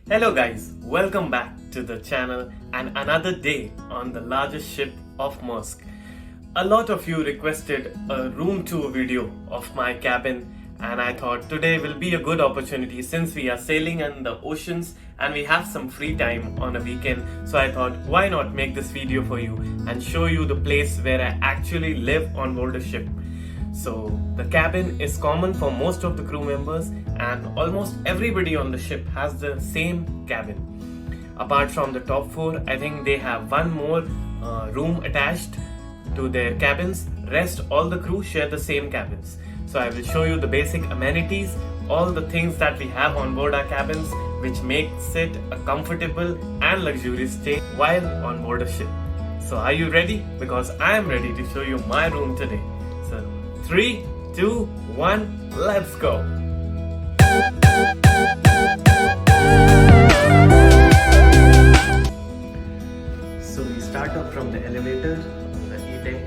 Hello guys, welcome back to the channel and another day on the largest ship of Maersk. A lot of you requested a room tour video of my cabin, and I thought today will be a good opportunity since we are sailing in the oceans and we have some free time on a weekend. So I thought why not make this video for you and show you the place where I actually live on board a ship. So the cabin is common for most of the crew members and almost everybody on the ship has the same cabin. Apart from the top four, I think they have one more room attached to their cabins. Rest all the crew share the same cabins. So I will show you the basic amenities, all the things that we have on board our cabins which makes it a comfortable and luxurious stay while on board a ship. So are you ready? Because I am ready to show you my room today. So 3, 2, 1, let's go! So we start off from the elevator, the E-deck,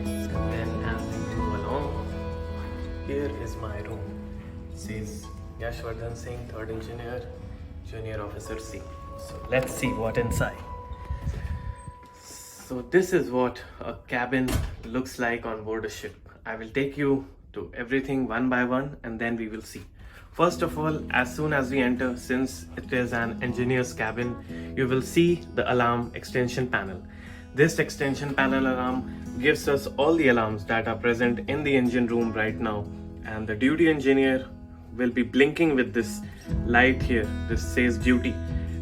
and then as we move along, here is my room. It says Yashwardhan Singh, 3rd Engineer, Junior Officer C. So let's see what inside. So this is what a cabin looks like on board a ship. I will take you to everything one by one and then we will see. First of all, as soon as we enter, since it is an engineer's cabin, you will see the alarm extension panel. This extension panel alarm gives us all the alarms that are present in the engine room right now, and the duty engineer will be blinking with this light here. This says duty,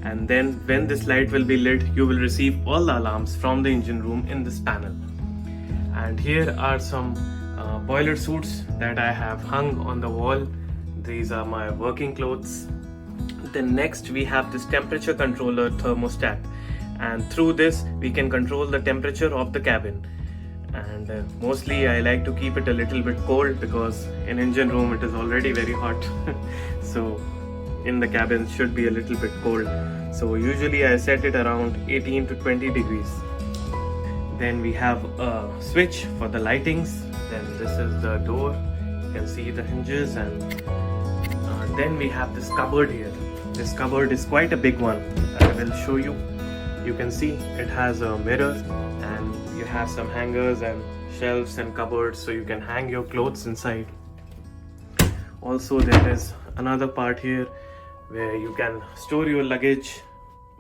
and then when this light will be lit, you will receive all the alarms from the engine room in this panel. And here are some boiler suits that I have hung on the wall. These are my working clothes. Then next we have this temperature controller thermostat, and through this we can control the temperature of the cabin. And mostly I like to keep it a little bit cold because in engine room it is already very hot. So in the cabin should be a little bit cold. So usually I set it around 18 to 20 degrees. Then we have a switch for the lightings. Then this is the door. You can see the hinges, and then we have this cupboard here. This cupboard is quite a big one. I will show you. You can see it has a mirror, and you have some hangers and shelves and cupboards so you can hang your clothes inside. Also there is another part here where you can store your luggage,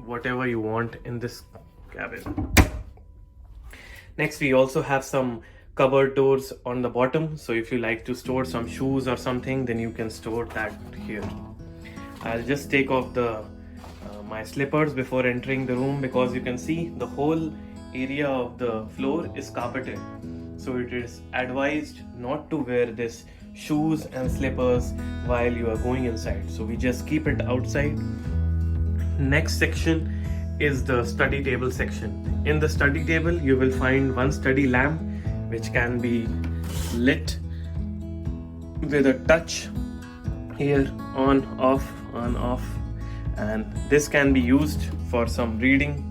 whatever you want in this cabin. Next we also have some cupboard doors on the bottom, so if you like to store some shoes or something, then you can store that here. I'll just take off my slippers before entering the room, because you can see the whole area of the floor is carpeted, so it is advised not to wear this shoes and slippers while you are going inside, so we just keep it outside. Next section is the study table section. In the study table you will find one study lamp which can be lit with a touch here, on off, and this can be used for some reading.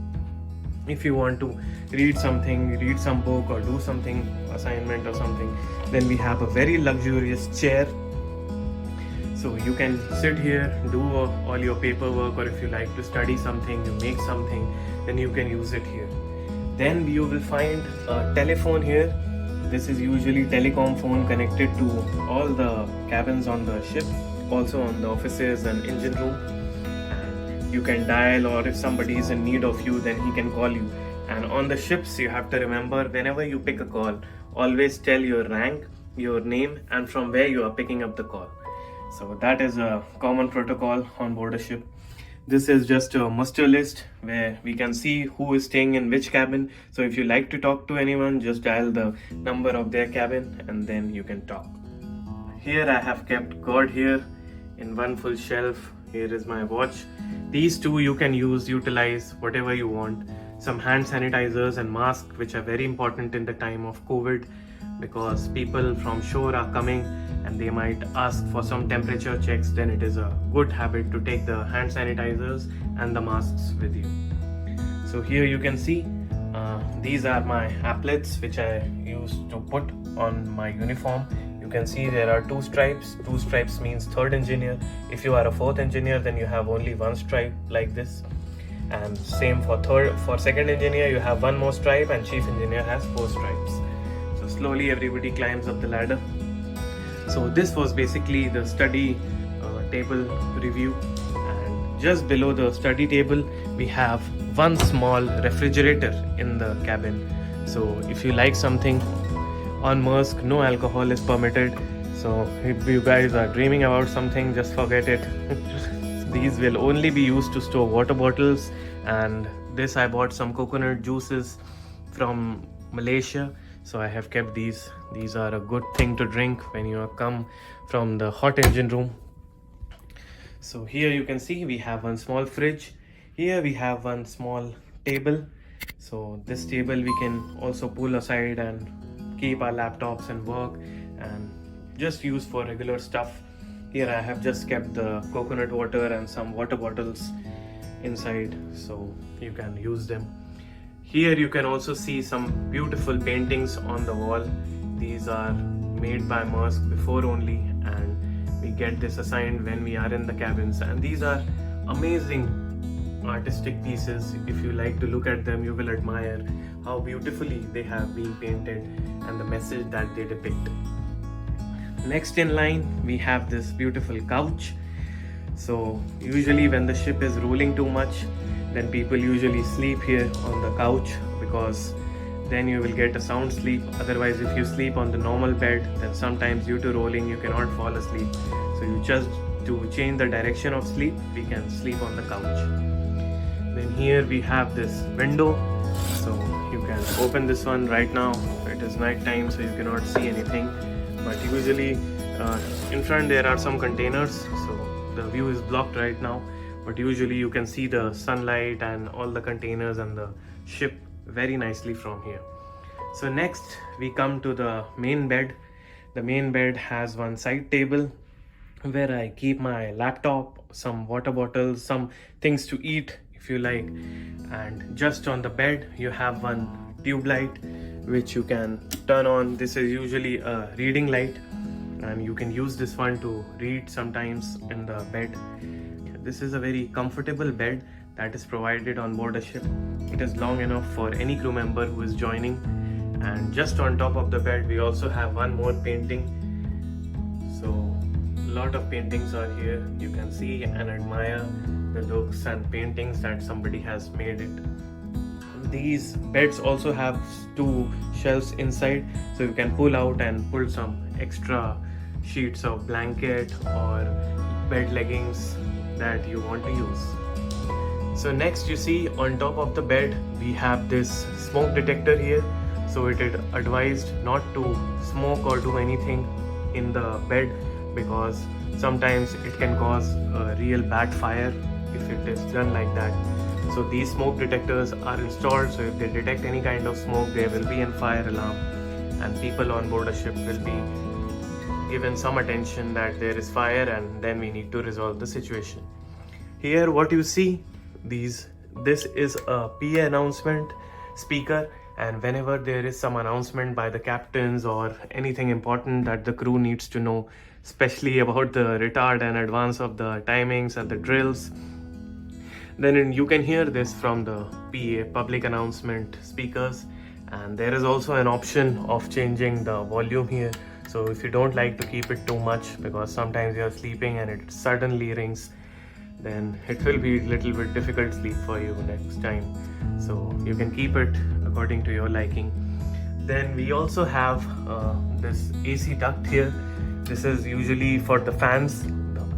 If you want to read something, read some book or do something, assignment or something, then we have a very luxurious chair. So you can sit here, do all your paperwork, or if you like to study something, you make something, then you can use it here. Then you will find a telephone here. This is usually telecom phone connected to all the cabins on the ship, also on the offices and engine room. And you can dial, or if somebody is in need of you, then he can call you. And on the ships you have to remember, whenever you pick a call, always tell your rank, your name, and from where you are picking up the call. So that is a common protocol on board a ship. This is just a muster list where we can see who is staying in which cabin. So if you like to talk to anyone, just dial the number of their cabin and then you can talk. Here I have kept cord here in one full shelf. Here is my watch. These two you can utilize whatever you want. Some hand sanitizers and masks, which are very important in the time of COVID, because people from shore are coming and they might ask for some temperature checks. Then it is a good habit to take the hand sanitizers and the masks with you. So here you can see these are my applets which I used to put on my uniform. You can see there are 2 stripes. 2 stripes means third engineer. If you are a fourth engineer, then you have only 1 stripe like this. And same for second engineer, you have 1 more stripe, and chief engineer has 4 stripes. So slowly everybody climbs up the ladder. So this was basically the study table review, and just below the study table we have one small refrigerator in the cabin. So if you like something, on Maersk no alcohol is permitted, so if you guys are dreaming about something, just forget it. These will only be used to store water bottles, and this I bought some coconut juices from Malaysia, so I have kept these. These are a good thing to drink when you come from the hot engine room. So here you can see we have one small fridge. Here we have one small table. So this table we can also pull aside and keep our laptops and work and just use for regular stuff. Here I have just kept the coconut water and some water bottles inside, so you can use them. Here you can also see some beautiful paintings on the wall. These are made by Maersk before only, and we get this assigned when we are in the cabins, and these are amazing artistic pieces. If you like to look at them, you will admire how beautifully they have been painted and the message that they depict. Next in line we have this beautiful couch. So usually when the ship is rolling too much, then people usually sleep here on the couch, because then you will get a sound sleep. Otherwise, if you sleep on the normal bed, then sometimes due to rolling you cannot fall asleep. So you just, to change the direction of sleep, we can sleep on the couch. Then here we have this window, so you can open this one. Right now it is night time, so you cannot see anything, but usually in front there are some containers, so the view is blocked right now, but usually you can see the sunlight and all the containers and the ship very nicely from here. So next we come to the main bed. The main bed has one side table where I keep my laptop, some water bottles, some things to eat if you like, and just on the bed you have one tube light which you can turn on. This is usually a reading light, and you can use this one to read sometimes in the bed. This is a very comfortable bed that is provided on board a ship. It is long enough for any crew member who is joining, and just on top of the bed we also have one more painting. So a lot of paintings are here. You can see and admire the looks and paintings that somebody has made it. These beds also have 2 shelves inside, so you can pull out and pull some extra sheets of blanket or bed leggings that you want to use. So next you see on top of the bed we have this smoke detector here. So it is advised not to smoke or do anything in the bed, because sometimes it can cause a real bad fire if it is done like that. So these smoke detectors are installed, so if they detect any kind of smoke, there will be a fire alarm, and people on board a ship will be given some attention that there is fire, and then we need to resolve the situation. Here what you see, this is a PA announcement speaker, and whenever there is some announcement by the captains or anything important that the crew needs to know, especially about the retard and advance of the timings and the drills, then you can hear this from the PA, public announcement speakers. And there is also an option of changing the volume here, so if you don't like to keep it too much, because sometimes you're sleeping and it suddenly rings, then it will be a little bit difficult sleep for you next time, so you can keep it according to your liking. Then we also have this AC duct here. This is usually for the fans.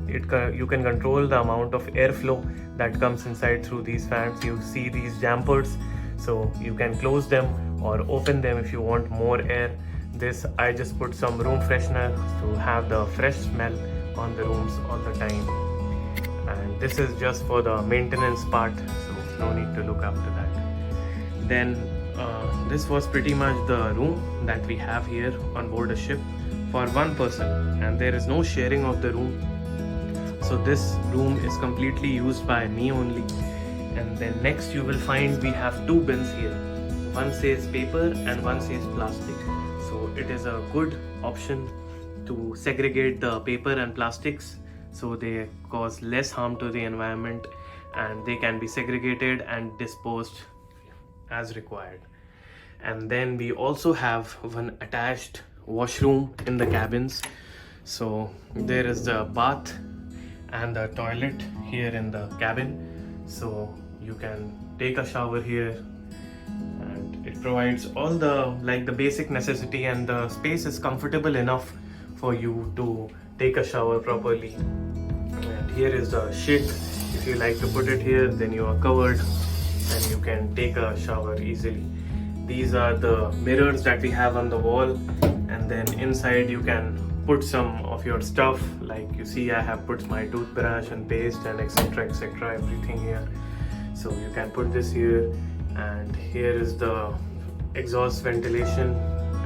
You can control the amount of airflow that comes inside through these fans. You see these dampers, so you can close them or open them if you want more air. This I just put some room freshener to have the fresh smell on the rooms all the time. And this is just for the maintenance part, so no need to look after that. Then this was pretty much the room that we have here on board a ship for one person, and there is no sharing of the room. So this room is completely used by me only. And then next you will find we have 2 bins here. One says paper and one says plastic. So it is a good option to segregate the paper and plastics so they cause less harm to the environment, and they can be segregated and disposed as required. And then we also have one attached washroom in the cabins. So there is the bath and the toilet here in the cabin, so you can take a shower here, and it provides all the the basic necessity, and the space is comfortable enough for you to take a shower properly. And here is the shit. If you like to put it here, then you are covered and you can take a shower easily. These are the mirrors that we have on the wall, and then inside you can put some of your stuff. Like you see, I have put my toothbrush and paste and etc, everything here. So you can put this here, and here is the exhaust ventilation.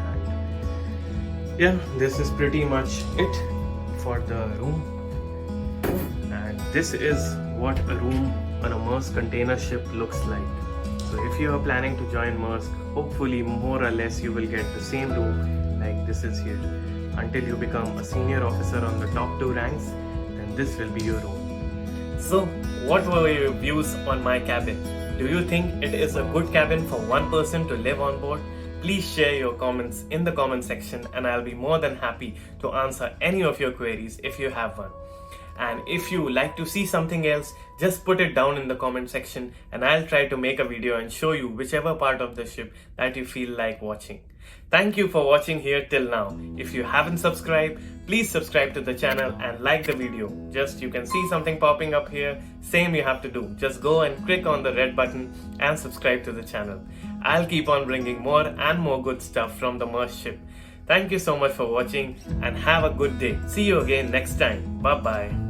And yeah, this is pretty much it for the room. And this is what a room on a Maersk container ship looks like. So if you are planning to join Maersk, hopefully more or less you will get the same room like this is here. Until you become a senior officer on the top 2 ranks, then this will be your room. So what were your views on my cabin? Do you think it is a good cabin for one person to live on board? Please share your comments in the comment section, and I'll be more than happy to answer any of your queries if you have one. And if you like to see something else, just put it down in the comment section, and I'll try to make a video and show you whichever part of the ship that you feel like watching. Thank you for watching here till now. If you haven't subscribed, please subscribe to the channel and like the video. Just you can see something popping up here. Same you have to do. Just go and click on the red button and subscribe to the channel. I'll keep on bringing more and more good stuff from the Maersk ship. Thank you so much for watching, and have a good day. See you again next time. Bye bye.